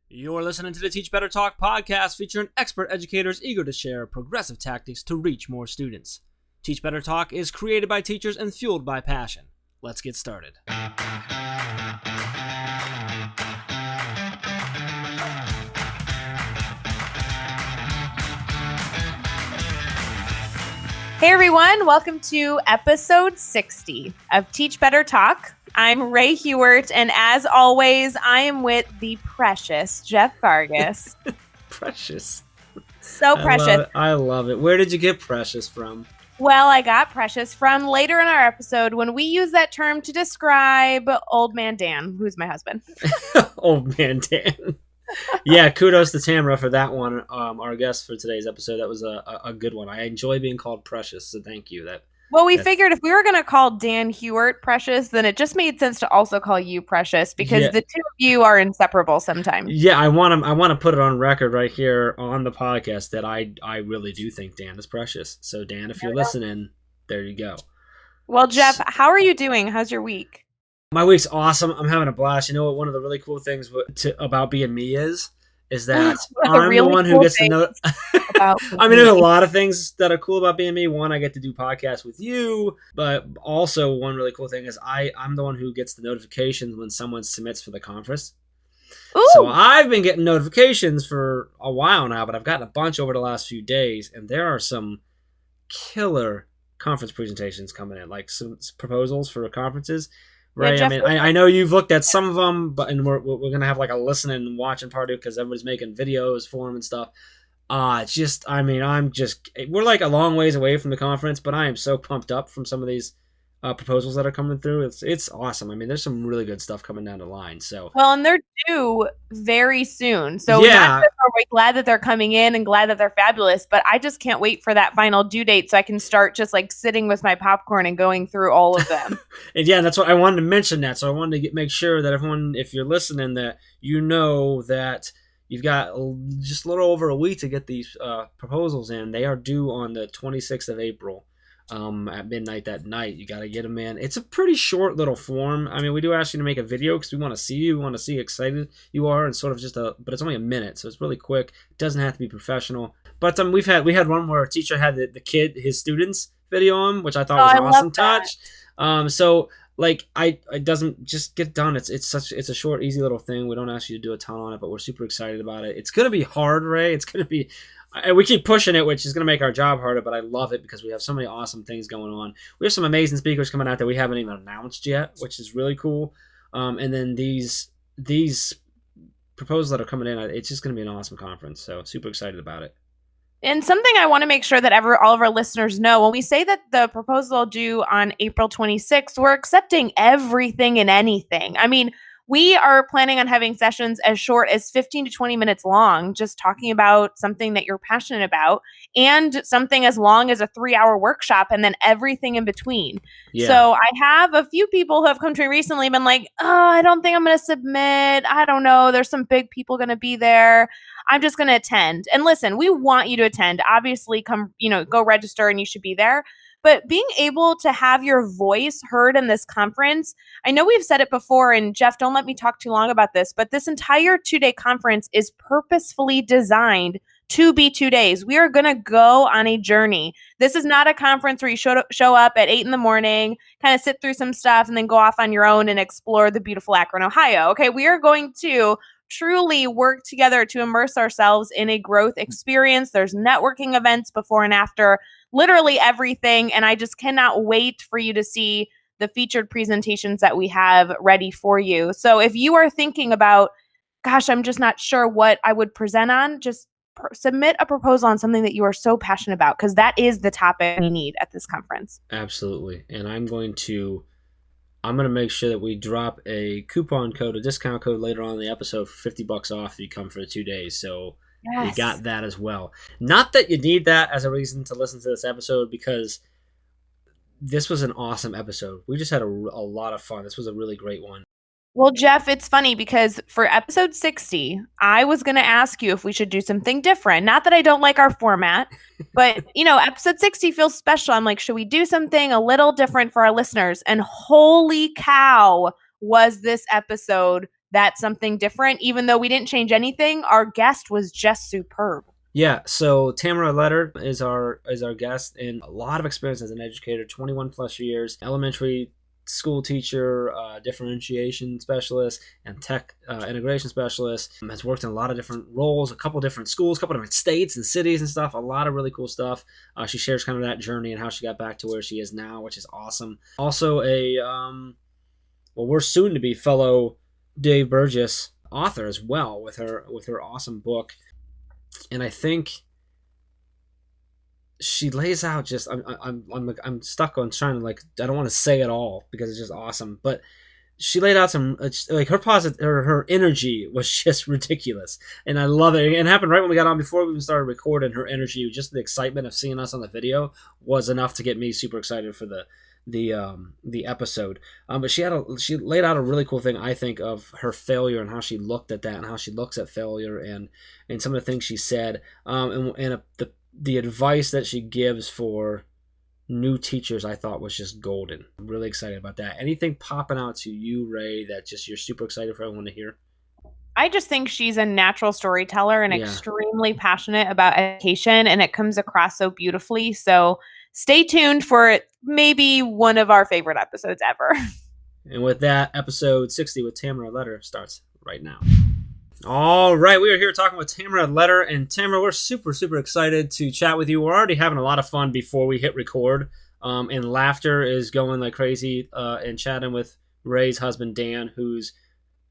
You're listening to the Teach Better Talk podcast featuring expert educators eager to share progressive tactics to reach more students. Teach Better Talk is created by teachers and fueled by passion. Let's get started. Hey everyone, welcome to episode 60 of Teach Better Talk. I'm Ray Hewart, and as always, I am with the precious Jeff Vargas. Precious. So precious. I love it. Where did you get precious from? Well, I got precious from later in our episode when we use that term to describe Old Man Dan, who's my husband. Old Man Dan. Yeah, kudos to Tamara for that one. Our guest for today's episode. That was a good one. I enjoy being called precious, so thank you. Well, we figured if we were going to call Dan Hewart precious, then it just made sense to also call you precious because the two of you are inseparable sometimes. Yeah, I want to put it on record right here on the podcast that I really do think Dan is precious. So Dan, if you're listening, there you go. Well, Jeff, how are you doing? How's your week? My week's awesome. I'm having a blast. You know what? One of the really cool things about being me is that I'm the one who gets to know. I mean, there's a lot of things that are cool about being me. One, I get to do podcasts with you, but also one really cool thing is I'm the one who gets the notifications when someone submits for the conference. Ooh. So I've been getting notifications for a while now, but I've gotten a bunch over the last few days, and there are some killer conference presentations coming in, like some proposals for conferences. Right. I mean, I know you've looked at some of them, and we're going to have like a listening and watching party because everybody's making videos for them and stuff. We're like a long ways away from the conference, but I am so pumped up from some of these proposals that are coming through. It's awesome. I mean, there's some really good stuff coming down the line. So and they're due very soon. So yeah, we're glad that they're coming in and glad that they're fabulous. But I just can't wait for that final due date so I can start just like sitting with my popcorn and going through all of them. And yeah, that's what I wanted to mention that. So I wanted to make sure that everyone, if you're listening, that you know that you've got just a little over a week to get these proposals in. They are due on the 26th of April. At midnight that night. You got to get them in. It's a pretty short little form. I mean, we do ask you to make a video because we want to see you. We want to see how excited you are, and sort of but it's only a minute, so it's really quick. It doesn't have to be professional. But we had one where a teacher had the kid, his students video on, which I thought was an awesome touch. So like it doesn't just get done. It's a short, easy little thing. We don't ask you to do a ton on it, but we're super excited about it. It's gonna be hard, Ray. It's gonna be. We keep pushing it, which is going to make our job harder, but I love it because we have so many awesome things going on. We have some amazing speakers coming out that we haven't even announced yet, which is really cool. And then these proposals that are coming in, it's just going to be an awesome conference. So super excited about it. And something I want to make sure that all of our listeners know, when we say that the proposal due on April 26th, we're accepting everything and anything. I mean, we are planning on having sessions as short as 15 to 20 minutes long, just talking about something that you're passionate about, and something as long as a 3-hour workshop, and then everything in between. Yeah. So I have a few people who have come to me recently and been like, I don't think I'm going to submit. I don't know. There's some big people going to be there. I'm just going to attend. And listen, we want you to attend. Obviously, go register and you should be there. But being able to have your voice heard in this conference, I know we've said it before, and Jeff, don't let me talk too long about this, but this entire 2-day conference is purposefully designed to be 2 days. We are going to go on a journey. This is not a conference where you show up at 8 a.m, kind of sit through some stuff, and then go off on your own and explore the beautiful Akron, Ohio. Okay, we are going to truly work together to immerse ourselves in a growth experience. There's networking events before and after, literally everything. And I just cannot wait for you to see the featured presentations that we have ready for you. So if you are thinking about, gosh, I'm just not sure what I would present on, just submit a proposal on something that you are so passionate about, because that is the topic we need at this conference. Absolutely. And I'm going to make sure that we drop a coupon code, a discount code later on in the episode for $50 off if you come for the 2 days. So yes, you got that as well. Not that you need that as a reason to listen to this episode, because this was an awesome episode. We just had a lot of fun. This was a really great one. Well, Jeff, it's funny because for episode 60, I was going to ask you if we should do something different. Not that I don't like our format, but, episode 60 feels special. I'm like, should we do something a little different for our listeners? And holy cow, was this episode that's something different. Even though we didn't change anything, our guest was just superb. Yeah, so Tamara Letter is our guest, and a lot of experience as an educator, 21 plus years, elementary school teacher, differentiation specialist, and tech integration specialist. Has worked in a lot of different roles, a couple different schools, a couple different states and cities and stuff. A lot of really cool stuff. She shares kind of that journey and how she got back to where she is now, which is awesome. Also, we're soon to be fellow Dave Burgess author as well with her awesome book. And I think she lays out just I'm stuck on trying to, like, I don't want to say it all because it's just awesome, but she laid out some, like, her her energy was just ridiculous, and I love it. It happened right when we got on, before we even started recording. Her energy, just the excitement of seeing us on the video, was enough to get me super excited for the episode. But she laid out a really cool thing, I think, of her failure and how she looked at that and how she looks at failure, and some of the things she said, and the advice that she gives for new teachers, I thought was just golden. I'm really excited about that. Anything popping out to you, Ray, that just you're super excited for everyone to hear? I just think she's a natural storyteller and Yeah. extremely passionate about education, and it comes across so beautifully. So stay tuned for maybe one of our favorite episodes ever. And with that, episode 60 with Tamara Letter starts right now. All right, we are here talking with Tamara Letter, and Tamara, we're super, super excited to chat with you. We're already having a lot of fun before we hit record, and laughter is going like crazy, and chatting with Ray's husband, Dan, who's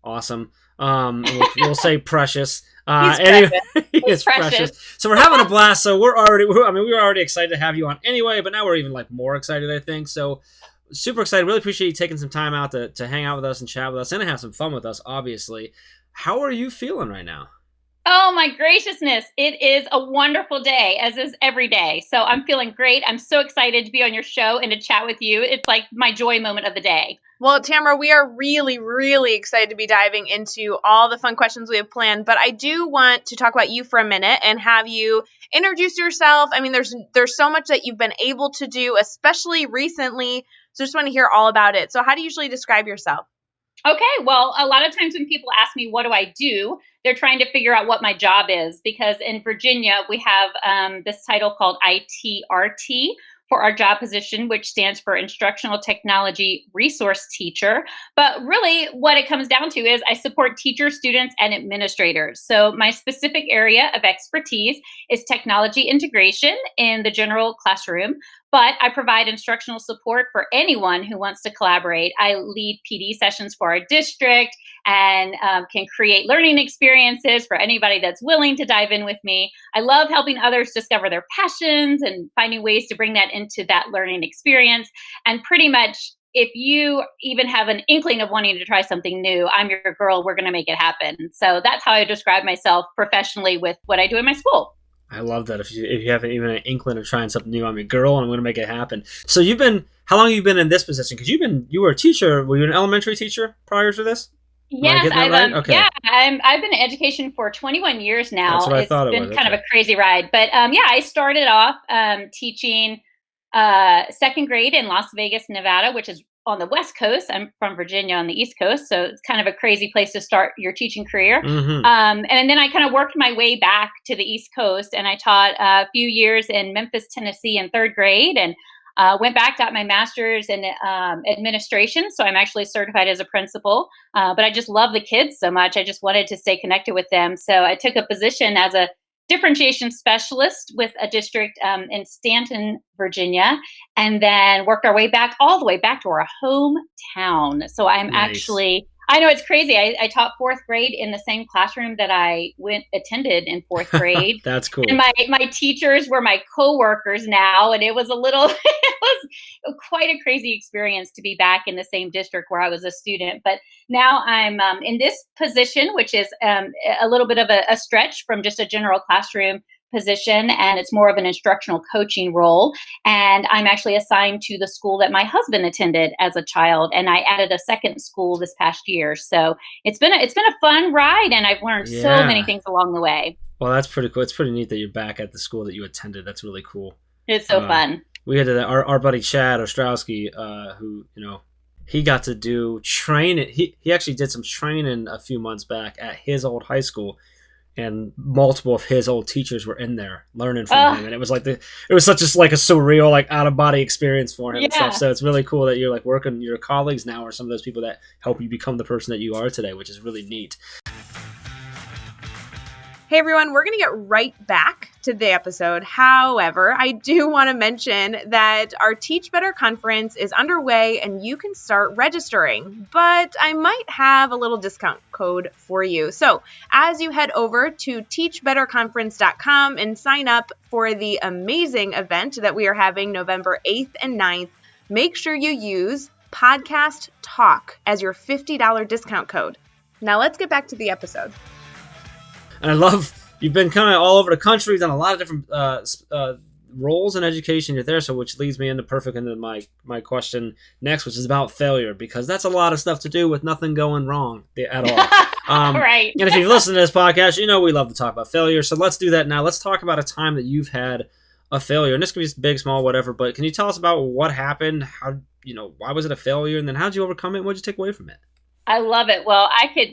awesome. We'll say precious. He's anyway, precious. It's precious. So we're having a blast. So we were already excited to have you on anyway, but now we're even like more excited, I think. So super excited. Really appreciate you taking some time out to hang out with us and chat with us and to have some fun with us, obviously. How are you feeling right now? Oh my graciousness. It is a wonderful day, as is every day. So I'm feeling great. I'm so excited to be on your show and to chat with you. It's like my joy moment of the day. Well, Tamara, we are really, really excited to be diving into all the fun questions we have planned, but I do want to talk about you for a minute and have you introduce yourself. I mean, there's so much that you've been able to do, especially recently, so just want to hear all about it. So how do you usually describe yourself? Okay, well, a lot of times when people ask me, what do I do? They're trying to figure out what my job is, because in Virginia, we have this title called ITRT for our job position, which stands for Instructional Technology Resource Teacher. But really, what it comes down to is I support teachers, students, and administrators. So my specific area of expertise is technology integration in the general classroom, but I provide instructional support for anyone who wants to collaborate. I lead PD sessions for our district and can create learning experiences for anybody that's willing to dive in with me. I love helping others discover their passions and finding ways to bring that into that learning experience. And pretty much, if you even have an inkling of wanting to try something new, I'm your girl. We're going to make it happen. So that's how I describe myself professionally with what I do in my school. I love that. If you have even an inkling of trying something new, I'm your girl, and I'm going to make it happen. So how long have you been in this position? Because you were a teacher. Were you an elementary teacher prior to this? Yes, I've been in education for 21 years now. That's what I thought it was. It's been kind of a crazy ride, but I started off teaching second grade in Las Vegas, Nevada, which is on the West Coast. I'm from Virginia on the East Coast, so it's kind of a crazy place to start your teaching career. Mm-hmm. And then I kind of worked my way back to the East Coast, and I taught a few years in Memphis, Tennessee in third grade, and went back, got my master's in administration. So I'm actually certified as a principal, but I just love the kids so much. I just wanted to stay connected with them. So I took a position as a differentiation specialist with a district in Stanton, Virginia, and then worked our way back all the way back to our hometown. So I'm actually, I know it's crazy. I taught fourth grade in the same classroom that I attended in fourth grade. That's cool. And my teachers were my coworkers now, and it was it was quite a crazy experience to be back in the same district where I was a student. But now I'm in this position, which is a little bit of a stretch from just a general classroom position, and it's more of an instructional coaching role. And I'm actually assigned to the school that my husband attended as a child, and I added a second school this past year. So it's been a fun ride, and I've learned so many things along the way. Well, that's pretty cool. It's pretty neat that you're back at the school that you attended. That's really cool. It's so fun. We had our buddy Chad Ostrowski, who he got to do training. He actually did some training a few months back at his old high school, and multiple of his old teachers were in there learning from him, and it was like it was such a like a surreal, like, out of body experience for him and stuff. So it's really cool that you're like working, your colleagues now are some of those people that help you become the person that you are today, which is really neat. Hey everyone, we're going to get right back to the episode. However, I do want to mention that our Teach Better conference is underway and you can start registering, but I might have a little discount code for you. So as you head over to teachbetterconference.com and sign up for the amazing event that we are having November 8th and 9th, make sure you use Podcast Talk as your $50 discount code. Now let's get back to the episode. And I love, you've been kind of all over the country, you've done a lot of different roles in education. You're there, so which leads me into my question next, which is about failure, because that's a lot of stuff to do with nothing going wrong at all. Right. And if you've listened to this podcast, you know we love to talk about failure. So let's do that now. Let's talk about a time that you've had a failure, and this can be big, small, whatever. But can you tell us about what happened? How, why was it a failure, and then how did you overcome it? What did you take away from it? I love it. Well,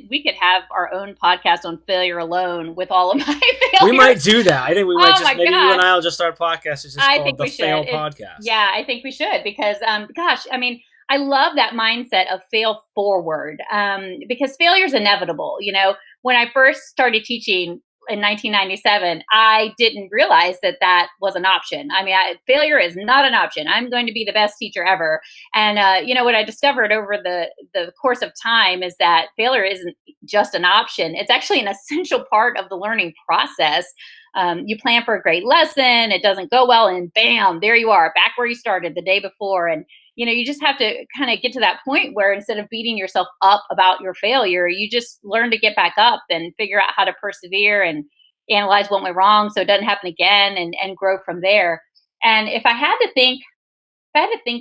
we could have our own podcast on failure alone with all of my failures. We might do that. I think we might maybe you and I will just start a podcast. It's just called the Fail Podcast. Yeah, I think we should, because, I love that mindset of fail forward, because failure is inevitable. When I first started teaching in 1997, I didn't realize that was an option. Failure is not an option. I'm going to be the best teacher ever. And, what I discovered over the course of time is that failure isn't just an option. It's actually an essential part of the learning process. You plan for a great lesson, it doesn't go well, and bam, there you are, back where you started the day before. And you just have to kind of get to that point where instead of beating yourself up about your failure, you just learn to get back up and figure out how to persevere and analyze what went wrong so it doesn't happen again, and grow from there. And if I had to think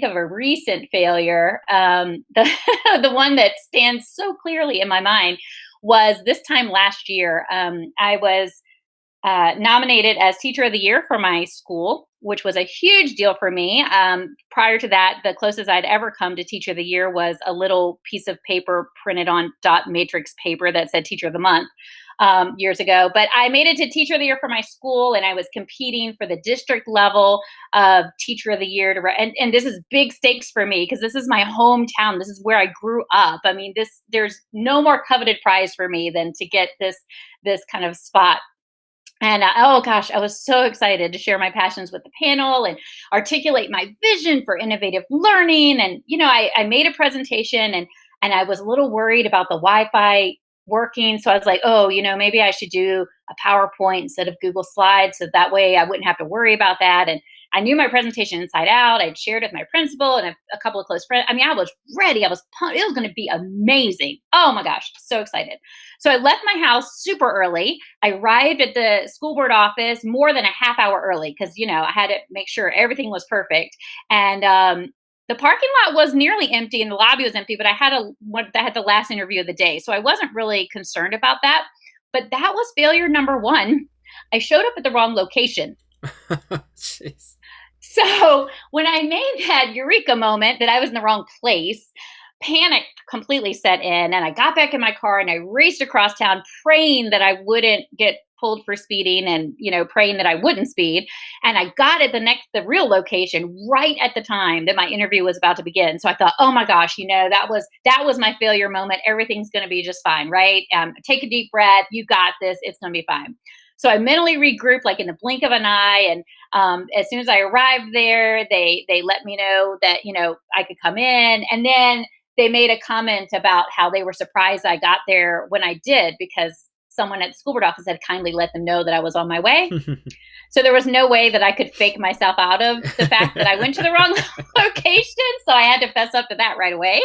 of a recent failure, the one that stands so clearly in my mind was this time last year. I was nominated as Teacher of the Year for my school, which was a huge deal for me. Prior to that, the closest I'd ever come to Teacher of the Year was a little piece of paper printed on dot matrix paper that said Teacher of the Month years ago. But I made it to Teacher of the Year for my school, and I was competing for the district level of Teacher of the Year. And this is big stakes for me because this is my hometown. This is where I grew up. There's no more coveted prize for me than to get this kind of spot. And I was so excited to share my passions with the panel and articulate my vision for innovative learning. And, I made a presentation and I was a little worried about the Wi-Fi working. So I was like, maybe I should do a PowerPoint instead of Google Slides. So that way I wouldn't have to worry about that. And I knew my presentation inside out. I'd shared it with my principal and a couple of close friends. I was ready. I was pumped. It was going to be amazing. Oh my gosh, so excited. So I left my house super early. I arrived at the school board office more than a half hour early because, I had to make sure everything was perfect. And the parking lot was nearly empty and the lobby was empty, but I had the last interview of the day. So I wasn't really concerned about that. But that was failure number one. I showed up at the wrong location. Jeez. So when I made that eureka moment that I was in the wrong place, panic completely set in, and I got back in my car and I raced across town praying that I wouldn't get pulled for speeding and, praying that I wouldn't speed. And I got at the real location right at the time that my interview was about to begin. So I thought, oh my gosh, that was my failure moment. Everything's going to be just fine, right? Take a deep breath. You got this. It's going to be fine. So I mentally regrouped like in the blink of an eye. And as soon as I arrived there, they let me know that, I could come in. And then they made a comment about how they were surprised I got there when I did, because someone at the school board office had kindly let them know that I was on my way. So there was no way that I could fake myself out of the fact that I went to the wrong location. So I had to fess up to that right away.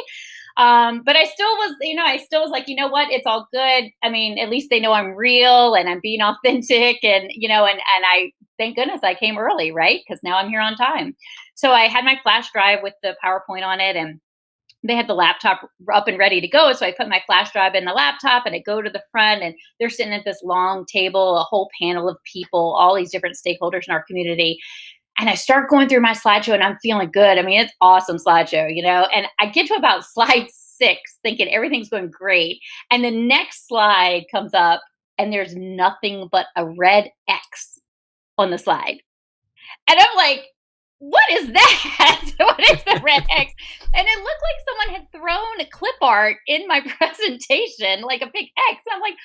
But I still was like, what? It's all good. At least they know I'm real and I'm being authentic and I, thank goodness I came early, right? Because now I'm here on time. So I had my flash drive with the PowerPoint on it, and they had the laptop up and ready to go. So I put my flash drive in the laptop and I go to the front, and they're sitting at this long table, a whole panel of people, all these different stakeholders in our community. And I start going through my slideshow and I'm feeling good. I mean, it's awesome slideshow, and I get to about slide 6 thinking everything's going great. And the next slide comes up and there's nothing but a red X on the slide. And I'm like, what is that? What is the red X? And it looked like someone had thrown a clip art in my presentation, like a big X. I'm like,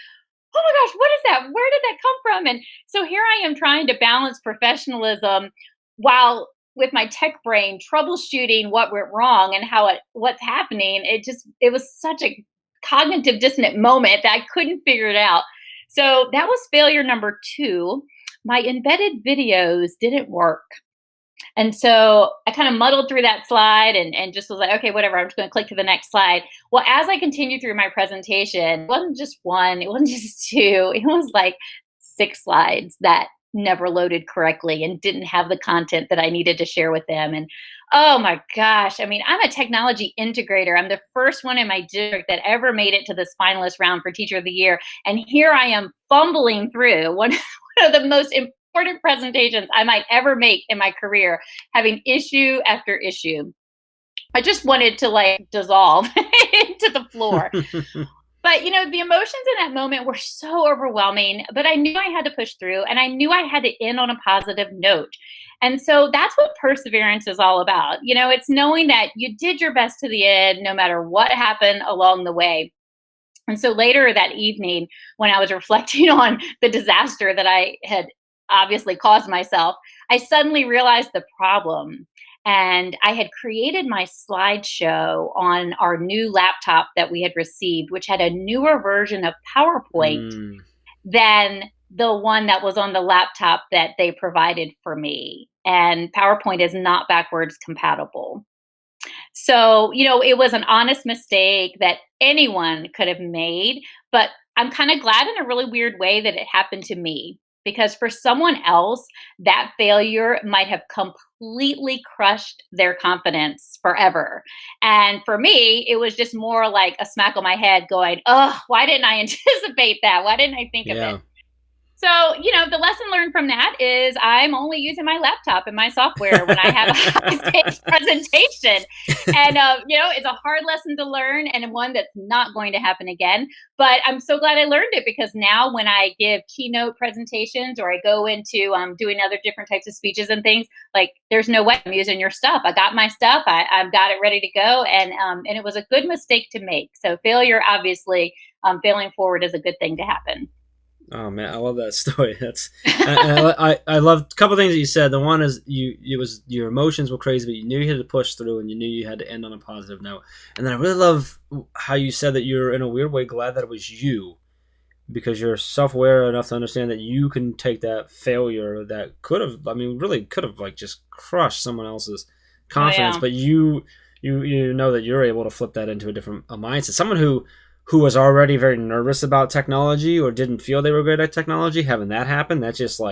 oh my gosh, what is that? Where did that come from? And so here I am trying to balance professionalism while with my tech brain troubleshooting what went wrong and what's happening. It was such a cognitive dissonant moment that I couldn't figure it out. So that was failure number 2. My embedded videos didn't work. And so I kind of muddled through that slide and just was like, okay, whatever, I'm just going to click to the next slide. Well, as I continued through my presentation, it wasn't just 1, it wasn't just 2, it was like 6 slides that never loaded correctly and didn't have the content that I needed to share with them. And oh my gosh, I mean, I'm a technology integrator. I'm the first one in my district that ever made it to this finalist round for Teacher of the Year. And here I am fumbling through one of the most important presentations I might ever make in my career, having issue after issue. I just wanted to dissolve into the floor. But, the emotions in that moment were so overwhelming, but I knew I had to push through and I knew I had to end on a positive note. And so that's what perseverance is all about. It's knowing that you did your best to the end, no matter what happened along the way. And so later that evening, when I was reflecting on the disaster that I had obviously caused myself, I suddenly realized the problem. And I had created my slideshow on our new laptop that we had received, which had a newer version of PowerPoint than the one that was on the laptop that they provided for me. And PowerPoint is not backwards compatible. So, it was an honest mistake that anyone could have made, but I'm kind of glad in a really weird way that it happened to me. Because for someone else, that failure might have completely crushed their confidence forever. And for me, it was just more like a smack on my head going, oh, why didn't I anticipate that? Why didn't I think of it? So, the lesson learned from that is I'm only using my laptop and my software when I have a high-stakes presentation. And, it's a hard lesson to learn and one that's not going to happen again. But I'm so glad I learned it because now when I give keynote presentations or I go into doing other different types of speeches and things, there's no way I'm using your stuff. I got my stuff. I've got it ready to go. And it was a good mistake to make. So failure, obviously, failing forward is a good thing to happen. Oh man, I love that story. I love a couple of things that you said. The one is your emotions were crazy, but you knew you had to push through, and you knew you had to end on a positive note. And then I really love how you said that you're in a weird way glad that it was you, because you're self-aware enough to understand that you can take that failure that really could have just crushed someone else's confidence, but you know that you're able to flip that into a different mindset. Someone who was already very nervous about technology or didn't feel they were good at technology, having that happen, that just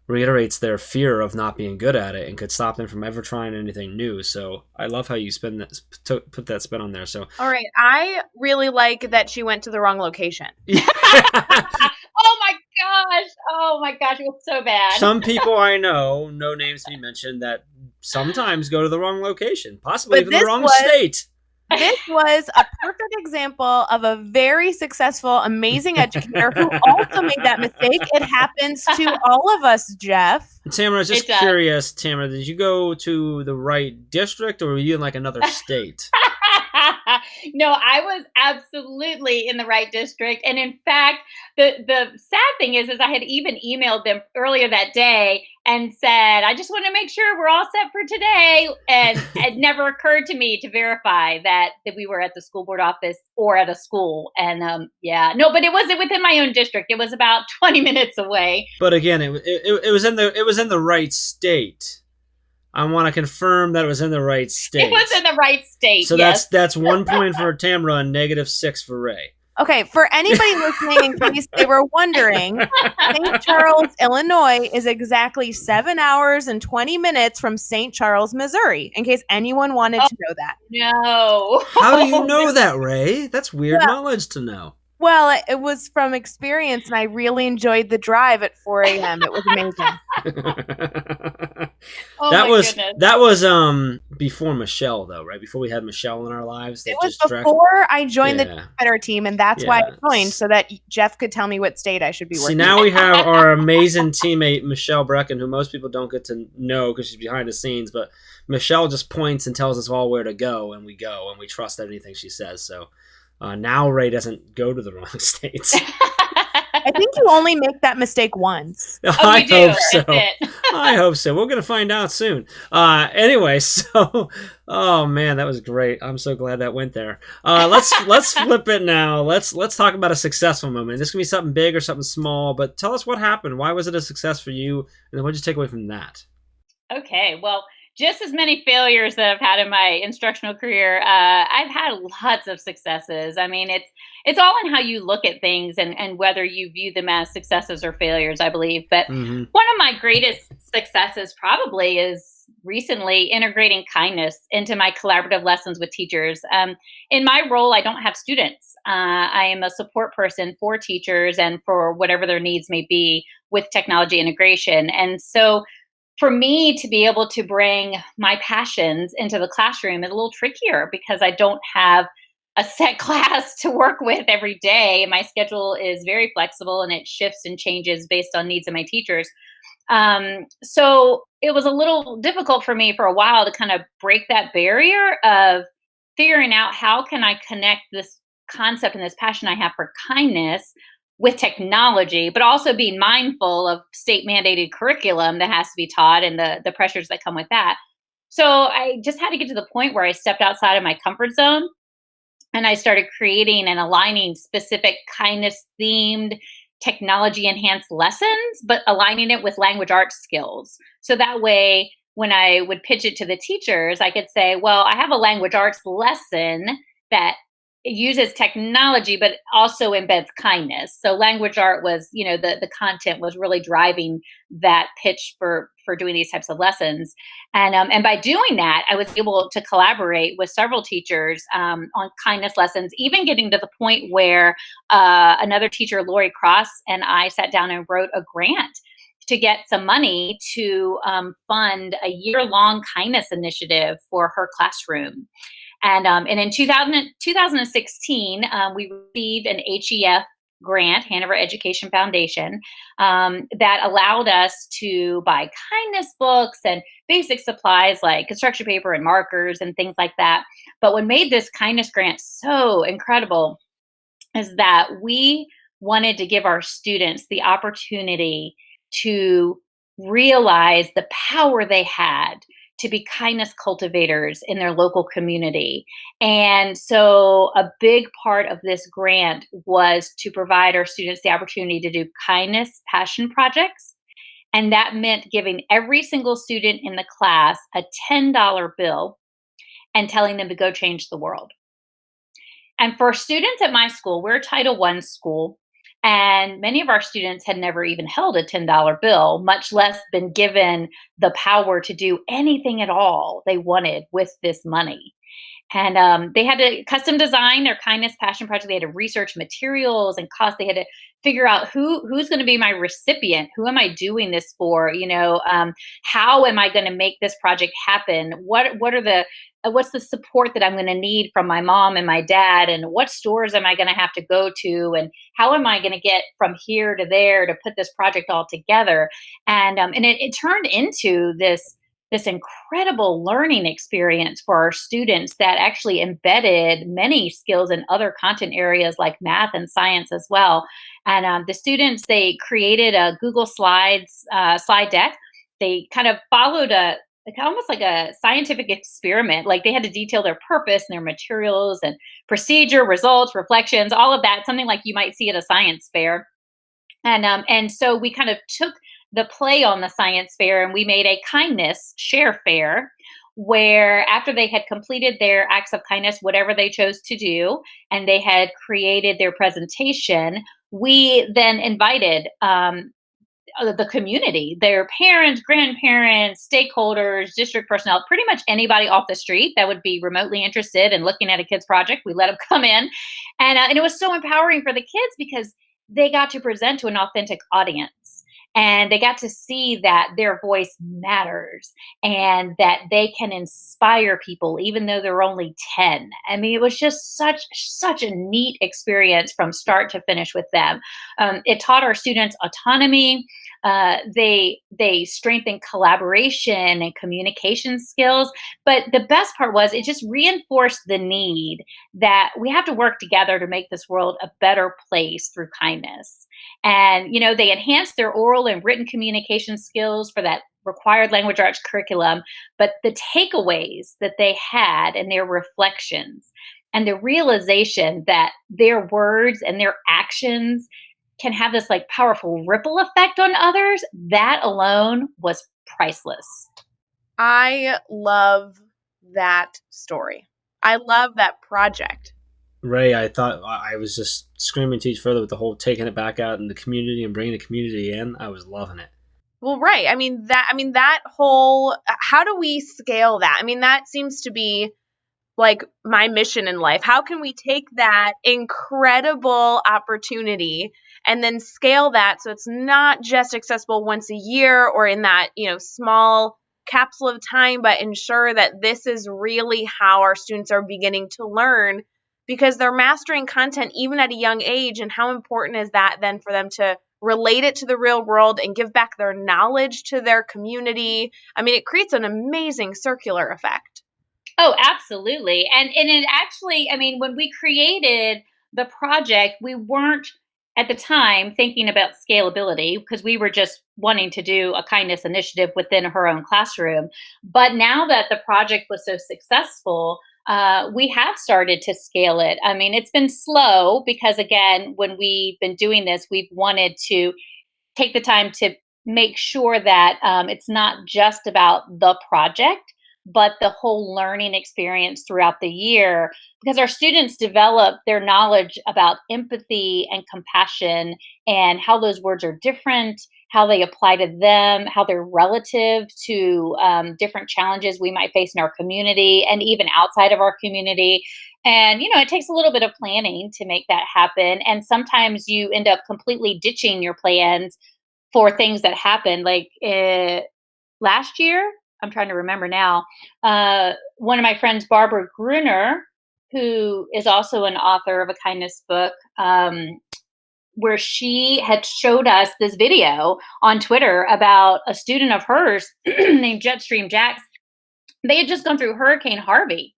reiterates their fear of not being good at it and could stop them from ever trying anything new. So I love how you put that spin on there. So all right, I really like that she went to the wrong location. Oh my gosh, it was so bad. Some people I know, no names to be mentioned, that sometimes go to the wrong location, possibly even the wrong state. This was a perfect example of a very successful, amazing educator who also made that mistake. It happens to all of us, Jeff. Tamara, just curious, Tamara, did you go to the right district or were you in another state? No, I was absolutely in the right district. And in fact, the sad thing is I had even emailed them earlier that day and said, I just want to make sure we're all set for today. And it never occurred to me to verify that we were at the school board office or at a school. And but it wasn't within my own district. It was about 20 minutes away. But again, it was in the right state. I want to confirm that it was in the right state. It was in the right state. So yes. that's 1 point for Tamara and -6 for Ray. Okay, for anybody listening, in case they were wondering, St. Charles, Illinois is exactly 7 hours and 20 minutes from St. Charles, Missouri, in case anyone wanted to know that. No. How do you know that, Ray? That's weird knowledge to know. Well, it was from experience, and I really enjoyed the drive at 4 a.m. It was amazing. Oh That my was goodness. that was before Michelle though, right? Before we had Michelle in our lives, It that was just direct. before I joined the Yeah, Better team, and that's why yeah. I joined, so that Jeff could tell me what state I should be See, working now in. we have our amazing teammate Michelle Brecken, who most people don't get to know because she's behind the scenes. But Michelle just points and tells us all where to go, and we trust anything she says. So now Ray doesn't go to the wrong states. I think you only make that mistake once. Oh, I you do. hope That's so. it. I hope so. We're gonna find out soon. Anyway, so oh man, that was great. I'm so glad that went there. Let's flip it now. Let's talk about a successful moment. This can be something big or something small, but tell us what happened. Why was it a success for you, and then what did you take away from that? Okay, well, just as many failures that I've had in my instructional career, I've had lots of successes. I mean, it's all in how you look at things and whether you view them as successes or failures, I believe. But Mm-hmm. one of my greatest successes probably is recently integrating kindness into my collaborative lessons with teachers. In my role, I don't have students. I am a support person for teachers and for whatever their needs may be with technology integration. And so for me to be able to bring my passions into the classroom is a little trickier because I don't have a set class to work with every day. My schedule is very flexible and it shifts and changes based on needs of my teachers. So it was a little difficult for me for a while to kind of break that barrier of figuring out how can I connect this concept and this passion I have for kindness with technology, but also being mindful of state mandated curriculum that has to be taught and the pressures that come with that. So I just had to get to the point where I stepped outside of my comfort zone and I started creating and aligning specific kindness themed technology enhanced lessons, but aligning it with language arts skills. So that way, when I would pitch it to the teachers, I could say, well, I have a language arts lesson that uses technology, but also embeds kindness. So language art was, the content was really driving that pitch for doing these types of lessons. And by doing that, I was able to collaborate with several teachers on kindness lessons, even getting to the point where another teacher, Lori Cross, and I sat down and wrote a grant to get some money to fund a year-long kindness initiative for her classroom. And in 2016, we received an HEF grant, Hanover Education Foundation, that allowed us to buy kindness books and basic supplies like construction paper and markers and things like that. But what made this kindness grant so incredible is that we wanted to give our students the opportunity to realize the power they had to be kindness cultivators in their local community. And so a big part of this grant was to provide our students the opportunity to do kindness passion projects. And that meant giving every single student in the class a $10 bill and telling them to go change the world. And for students at my school, we're a Title I school, and many of our students had never even held a $10 bill, much less been given the power to do anything at all they wanted with this money. And they had to custom design their kindness passion project. They had to research materials and cost. They had to figure out who's going to be my recipient. Who am I doing this for? How am I going to make this project happen? What's the support that I'm going to need from my mom and my dad? And what stores am I going to have to go to? And how am I going to get from here to there to put this project all together? And it turned into this incredible learning experience for our students that actually embedded many skills in other content areas like math and science as well. And the students, they created a Google Slides slide deck. They kind of followed almost like a scientific experiment. Like they had to detail their purpose and their materials and procedure, results, reflections, all of that, something like you might see at a science fair. And so we kind of took the play on the science fair and we made a kindness share fair where after they had completed their acts of kindness, whatever they chose to do, and they had created their presentation, we then invited the community, their parents, grandparents, stakeholders, district personnel, pretty much anybody off the street that would be remotely interested in looking at a kid's project. We let them come in. And it was so empowering for the kids because they got to present to an authentic audience. And they got to see that their voice matters and that they can inspire people even though they're only 10. I mean, it was just such a neat experience from start to finish with them. It taught our students autonomy. They strengthened collaboration and communication skills. But the best part was it just reinforced the need that we have to work together to make this world a better place through kindness. And, they enhanced their oral and written communication skills for that required language arts curriculum. But the takeaways that they had and their reflections and the realization that their words and their actions can have this like powerful ripple effect on others, that alone was priceless. I love that story. I love that project. Ray, I thought I was just screaming to each further with the whole taking it back out in the community and bringing the community in. I was loving it. Well, right. That whole, how do we scale that? I mean, that seems to be like my mission in life. How can we take that incredible opportunity and then scale that so it's not just accessible once a year or in that, small capsule of time, but ensure that this is really how our students are beginning to learn, because they're mastering content even at a young age. And how important is that then for them to relate it to the real world and give back their knowledge to their community? I mean, it creates an amazing circular effect. Oh, absolutely. And it actually, I mean, when we created the project, we weren't at the time thinking about scalability because we were just wanting to do a kindness initiative within her own classroom. But now that the project was so successful, we have started to scale it. I mean, it's been slow because, again, when we've been doing this, we've wanted to take the time to make sure that it's not just about the project, but the whole learning experience throughout the year, because our students develop their knowledge about empathy and compassion and how those words are different, how they apply to them, how they're relative to different challenges we might face in our community and even outside of our community. And, it takes a little bit of planning to make that happen. And sometimes you end up completely ditching your plans for things that happen. Like last year, I'm trying to remember now, one of my friends, Barbara Gruner, who is also an author of a kindness book, where she had showed us this video on Twitter about a student of hers named Jetstream Jax. They had just gone through Hurricane Harvey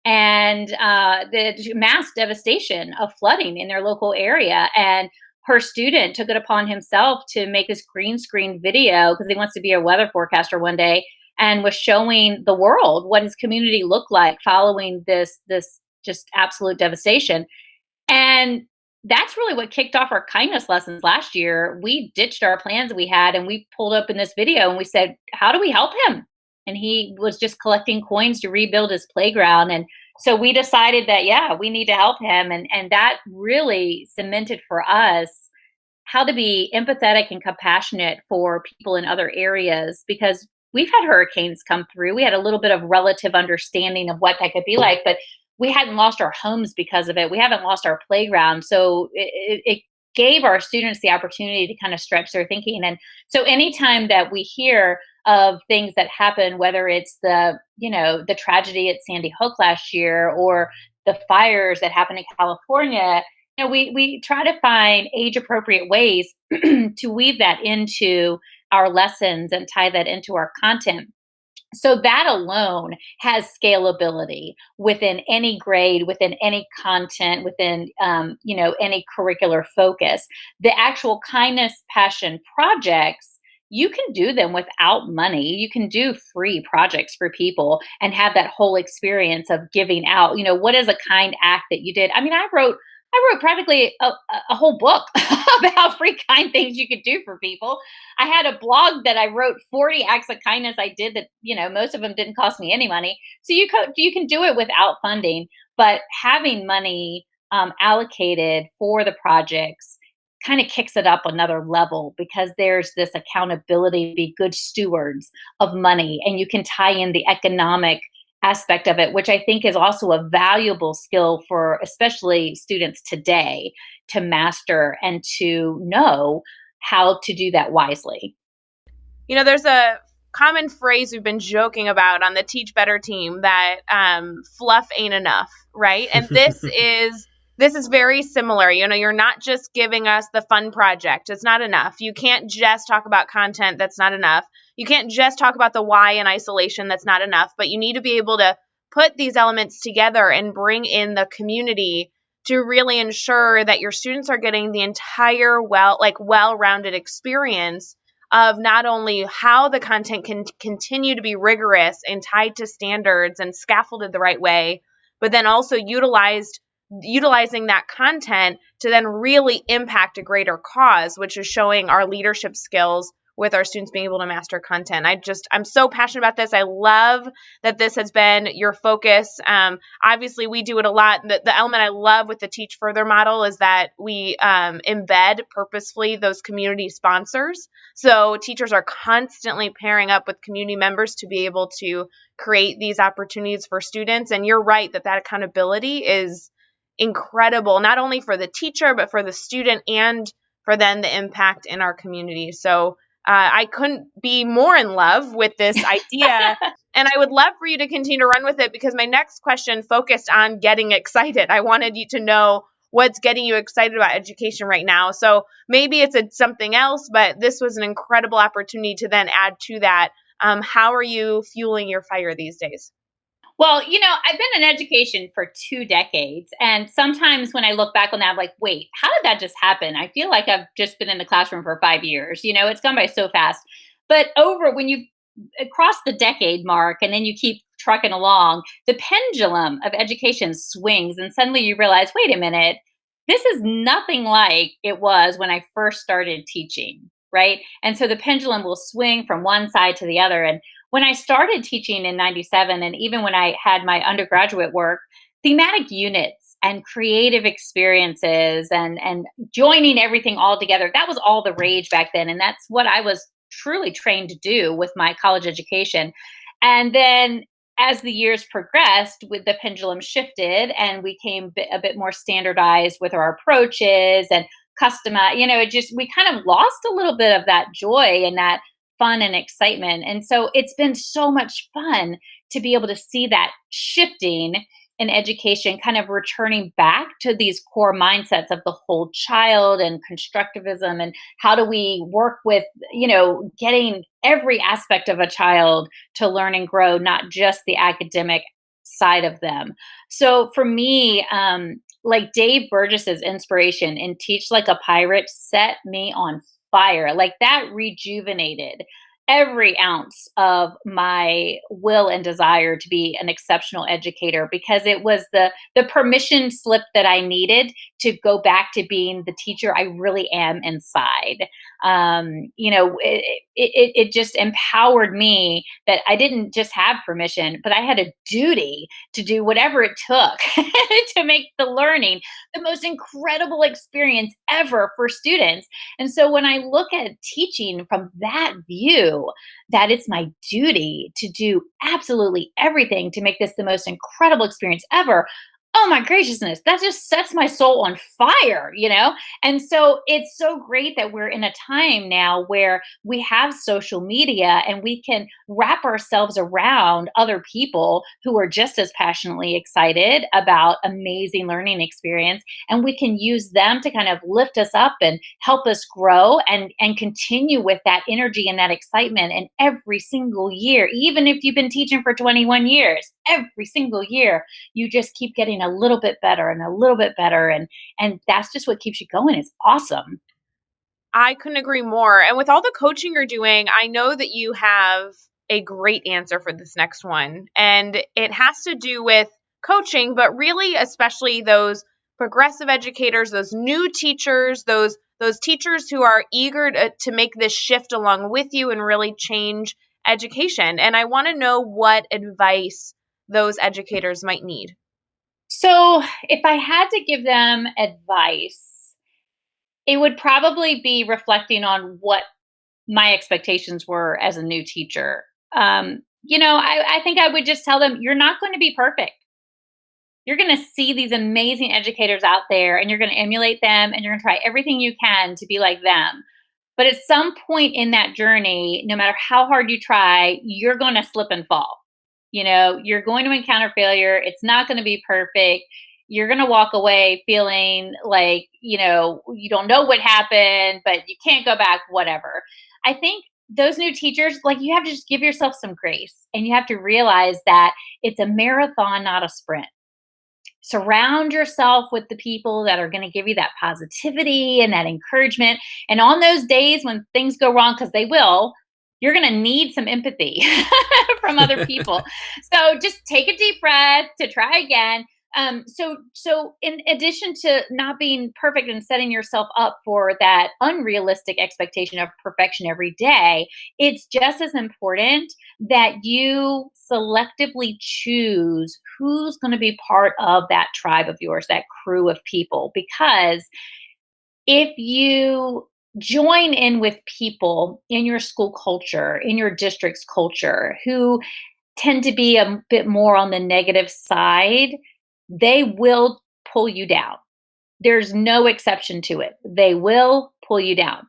and the mass devastation of flooding in their local area. And her student took it upon himself to make this green screen video because he wants to be a weather forecaster one day, and was showing the world what his community looked like following this just absolute devastation. And that's really what kicked off our kindness lessons last year. We ditched our plans we had and we pulled up in this video and we said, how do we help him? And he was just collecting coins to rebuild his playground. And so we decided that, yeah, we need to help him. And that really cemented for us how to be empathetic and compassionate for people in other areas, because we've had hurricanes come through. We had a little bit of relative understanding of what that could be like, but we hadn't lost our homes because of it. We haven't lost our playground. So it gave our students the opportunity to kind of stretch their thinking. And so anytime that we hear of things that happen, whether it's the tragedy at Sandy Hook last year or the fires that happened in California, we try to find age appropriate ways to weave that into our lessons and tie that into our content. So that alone has scalability within any grade, within any content, within any curricular focus. The actual kindness passion projects, you can do them without money. You can do free projects for people and have that whole experience of giving out. What is a kind act that you did? I mean, I wrote practically a whole book about free kind things you could do for people. I had a blog that I wrote 40 acts of kindness I did that, most of them didn't cost me any money. So you can do it without funding, but having money allocated for the projects kind of kicks it up another level, because there's this accountability to be good stewards of money, and you can tie in the economic aspect of it, which I think is also a valuable skill for especially students today to master and to know how to do that wisely. There's a common phrase we've been joking about on the Teach Better team that fluff ain't enough, right? And this is very similar. You're not just giving us the fun project. It's not enough. You can't just talk about content. That's not enough. You can't just talk about the why in isolation. That's not enough. But you need to be able to put these elements together and bring in the community to really ensure that your students are getting the entire well-rounded experience of not only how the content can continue to be rigorous and tied to standards and scaffolded the right way, but then also utilizing that content to then really impact a greater cause, which is showing our leadership skills with our students being able to master content. I'm so passionate about this. I love that this has been your focus. Obviously, we do it a lot. The element I love with the Teach Further model is that we embed purposefully those community sponsors. So teachers are constantly pairing up with community members to be able to create these opportunities for students. And you're right that accountability is incredible, not only for the teacher, but for the student and for then the impact in our community. So I couldn't be more in love with this idea. And I would love for you to continue to run with it, because my next question focused on getting excited. I wanted you to know what's getting you excited about education right now. So maybe it's something else, but this was an incredible opportunity to then add to that. How are you fueling your fire these days? Well, I've been in education for 2 decades. And sometimes when I look back on that, I'm like, wait, how did that just happen? I feel like I've just been in the classroom for 5 years. It's gone by so fast. But when you cross the decade mark and then you keep trucking along, the pendulum of education swings. And suddenly you realize, wait a minute, this is nothing like it was when I first started teaching, right? And so the pendulum will swing from one side to the other. And when I started teaching in 97, and even when I had my undergraduate work, thematic units and creative experiences and joining everything all together, that was all the rage back then. And that's what I was truly trained to do with my college education. And then as the years progressed, with the pendulum shifted and we came a bit more standardized with our approaches and customized, we kind of lost a little bit of that joy and that fun and excitement. And so it's been so much fun to be able to see that shifting in education, kind of returning back to these core mindsets of the whole child and constructivism, and how do we work with, getting every aspect of a child to learn and grow, not just the academic side of them. So for me, like Dave Burgess's inspiration in Teach Like a Pirate set me on fire. Like that rejuvenated every ounce of my will and desire to be an exceptional educator, because it was the permission slip that I needed to go back to being the teacher I really am inside. It just empowered me that I didn't just have permission, but I had a duty to do whatever it took to make the learning the most incredible experience ever for students. And so when I look at teaching from that view, that it's my duty to do absolutely everything to make this the most incredible experience ever, oh my graciousness, that just sets my soul on fire, And so it's so great that we're in a time now where we have social media and we can wrap ourselves around other people who are just as passionately excited about amazing learning experience. And we can use them to kind of lift us up and help us grow and continue with that energy and that excitement. And every single year, even if you've been teaching for 21 years, every single year, you just keep getting a little bit better and a little bit better. And that's just what keeps you going. It's awesome. I couldn't agree more. And with all the coaching you're doing, I know that you have a great answer for this next one. And it has to do with coaching, but really, especially those progressive educators, those new teachers, those teachers who are eager to make this shift along with you and really change education. And I want to know what advice those educators might need. So if I had to give them advice, it would probably be reflecting on what my expectations were as a new teacher. I think I would just tell them, you're not going to be perfect. You're going to see these amazing educators out there and you're going to emulate them and you're going to try everything you can to be like them. But at some point in that journey, no matter how hard you try, you're going to slip and fall. You're going to encounter failure. It's not going to be perfect. You're going to walk away feeling like, you don't know what happened, but you can't go back, whatever. I think those new teachers, like, you have to just give yourself some grace, and you have to realize that it's a marathon, not a sprint. Surround yourself with the people that are going to give you that positivity and that encouragement. And on those days when things go wrong, because they will, you're going to need some empathy from other people. So just take a deep breath to try again. So in addition to not being perfect and setting yourself up for that unrealistic expectation of perfection every day, it's just as important that you selectively choose who's going to be part of that tribe of yours, that crew of people. Because if you join in with people in your school culture, in your district's culture, who tend to be a bit more on the negative side, they will pull you down. There's no exception to it. They will pull you down.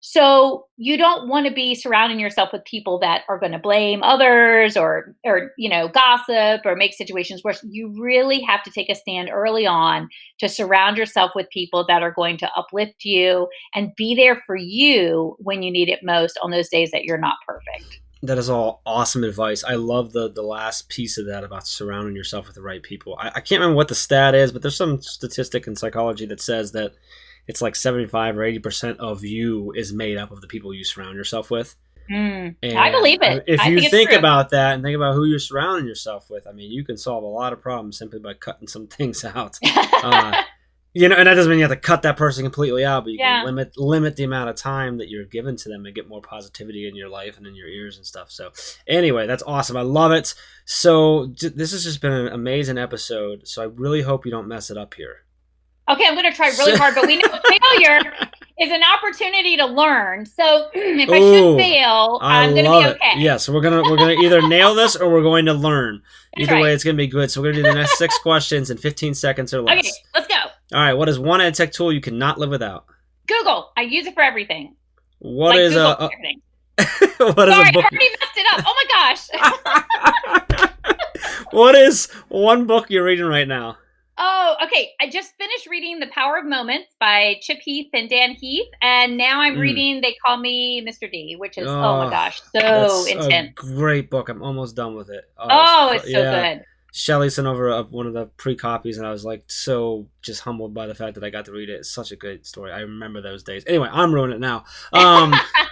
So you don't want to be surrounding yourself with people that are going to blame others or gossip or make situations worse. You really have to take a stand early on to surround yourself with people that are going to uplift you and be there for you when you need it most on those days that you're not perfect. That is all awesome advice. I love the last piece of that about surrounding yourself with the right people. I can't remember what the stat is, but there's some statistic in psychology that says that it's like 75 or 80% of you is made up of the people you surround yourself with. I believe it. If you think true. about that and think about who you're surrounding yourself with, I mean, you can solve a lot of problems simply by cutting some things out. And that doesn't mean you have to cut that person completely out, but you can limit the amount of time that you're given to them and get more positivity in your life and in your ears and stuff. So anyway, that's awesome. I love it. So this has just been an amazing episode. So I really hope you don't mess it up here. Okay, I'm going to try really hard, but we know failure is an opportunity to learn. So if I should fail, I'm going to be okay. Yeah, so we're gonna either nail this or we're going to learn. Either way, it's going to be good. So we're going to do the next 6 questions in 15 seconds or less. Okay, let's go. All right, what is one ed tech tool you cannot live without? Google. I use it for everything. What is everything. What is Sorry, a book? I already messed it up. Oh my gosh. What is one book you're reading right now? Oh, okay. I just finished reading The Power of Moments by Chip Heath and Dan Heath, and now I'm reading They Call Me Mr. D, which is, oh my gosh, so intense. A great book. I'm almost done with it. It's so good. Shelley sent over one of the pre-copies, and I was like so just humbled by the fact that I got to read it. It's such a good story. I remember those days. Anyway, I'm ruining it now.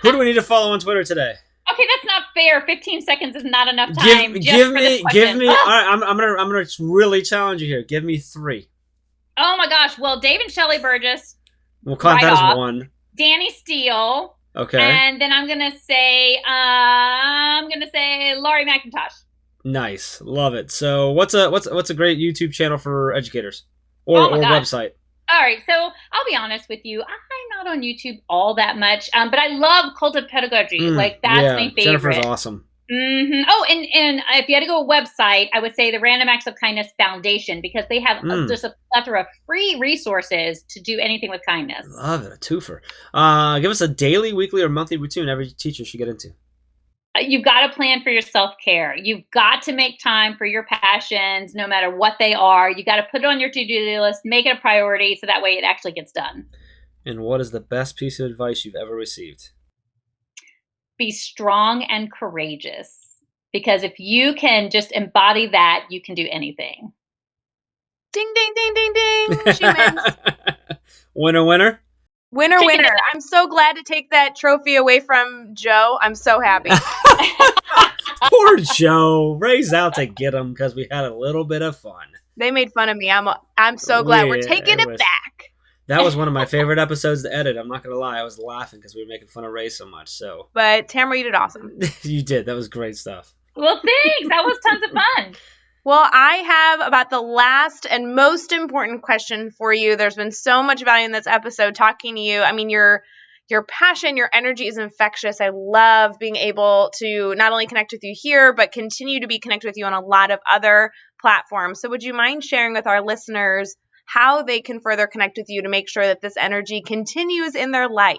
Who do we need to follow on Twitter today? Okay, that's not fair. 15 seconds is not enough time. Give me. All right, I'm gonna really challenge you here. Give me 3. Oh my gosh. Well, Dave and Shelley Burgess. We'll count that as 1. Danny Steele. Okay. And then I'm gonna say Laurie McIntosh. Nice, love it. So what's a great YouTube channel for educators or website? All right, so I'll be honest with you. I'm not on YouTube all that much, but I love Cult of Pedagogy. That's my favorite. Jennifer's awesome. Mm-hmm. Oh, and if you had to go to a website, I would say the Random Acts of Kindness Foundation, because they have just a plethora of free resources to do anything with kindness. Love it, a twofer. Give us a daily, weekly, or monthly routine every teacher should get into. You've got to plan for your self-care. You've got to make time for your passions, no matter what they are. You got to put it on your to-do list, make it a priority, so that way it actually gets done. And what is the best piece of advice you've ever received? Be strong and courageous. Because if you can just embody that, you can do anything. Ding, ding, ding, ding, ding. She wins. Winner, winner. Winner, winner. I'm so glad to take that trophy away from Joe. I'm so happy. Poor Joe. Ray's out to get him because we had a little bit of fun. They made fun of me. I'm so glad we're taking it back. That was one of my favorite episodes to edit. I'm not going to lie. I was laughing because we were making fun of Ray so much. But Tamara, you did awesome. You did. That was great stuff. Well, thanks. That was tons of fun. Well, I have about the last and most important question for you. There's been so much value in this episode talking to you. I mean, your passion, your energy is infectious. I love being able to not only connect with you here, but continue to be connected with you on a lot of other platforms. So would you mind sharing with our listeners how they can further connect with you to make sure that this energy continues in their life?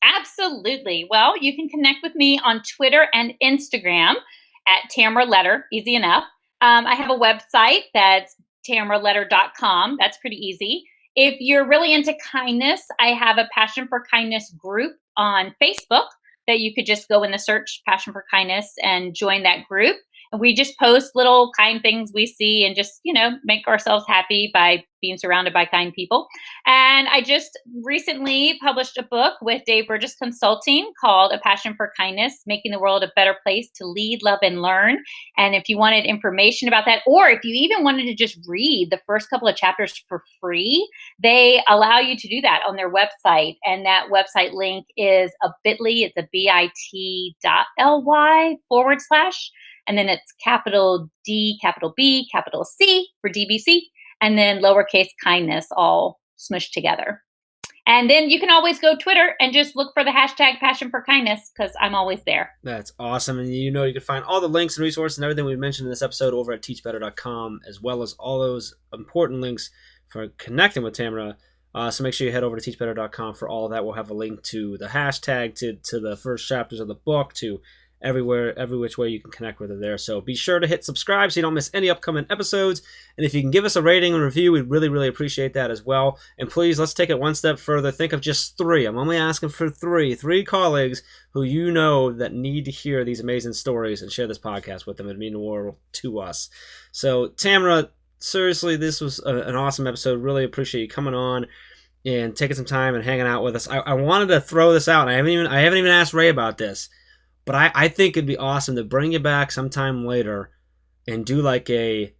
Absolutely. Well, you can connect with me on Twitter and Instagram at Tamara Letter, easy enough. I have a website that's tamaraletter.com. That's pretty easy. If you're really into kindness, I have a Passion for Kindness group on Facebook that you could just go in the search Passion for Kindness and join that group. And we just post little kind things we see and just, make ourselves happy by being surrounded by kind people. And I just recently published a book with Dave Burgess Consulting called A Passion for Kindness, Making the World a Better Place to Lead, Love, and Learn. And if you wanted information about that, or if you even wanted to just read the first couple of chapters for free, they allow you to do that on their website. And that website link is a bit.ly, it's a bit.ly / and then it's capital D, capital B, capital C for DBC, and then lowercase kindness all smushed together. And then you can always go Twitter and just look for the hashtag Passion for Kindness because I'm always there. That's awesome. And you can find all the links and resources and everything we mentioned in this episode over at teachbetter.com, as well as all those important links for connecting with Tamara. So make sure you head over to teachbetter.com for all of that. We'll have a link to the hashtag, to the first chapters of the book, to every which way you can connect with her there. So be sure to hit subscribe so you don't miss any upcoming episodes. And if you can give us a rating and review, we'd really, really appreciate that as well. And please, let's take it one step further. Think of just 3. I'm only asking for 3 colleagues who that need to hear these amazing stories and share this podcast with them. It'd mean the world to us. So Tamara, seriously, this was an awesome episode. Really appreciate you coming on and taking some time and hanging out with us. I wanted to throw this out. And I haven't even asked Ray about this. But I think it'd be awesome to bring you back sometime later and do like a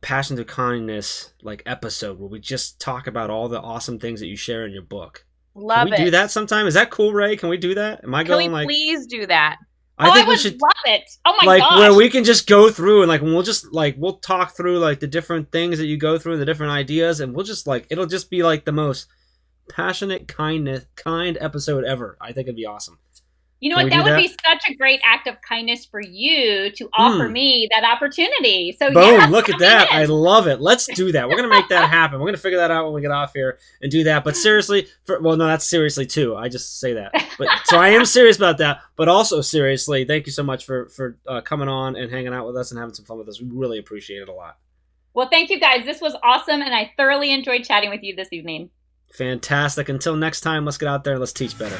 Passion to Kindness episode where we just talk about all the awesome things that you share in your book. Love it. Can we do that sometime? Is that cool, Ray? Can we do that? Am I going Can we please do that? I think I we should love it. Oh my gosh. where we can just go through and we'll talk through the different things that you go through and the different ideas, and we'll just it'll just be the most passionate kind episode ever. I think it'd be awesome. You know what? That would be such a great act of kindness for you to offer me that opportunity. So boom! yes, Look at that! I love it. Let's do that. We're gonna make that happen. We're gonna figure that out when we get off here and do that. But seriously, that's seriously too. I just say that. But so I am serious about that. But also seriously, thank you so much for coming on and hanging out with us and having some fun with us. We really appreciate it a lot. Well, thank you guys. This was awesome, and I thoroughly enjoyed chatting with you this evening. Fantastic. Until next time, let's get out there and let's teach better.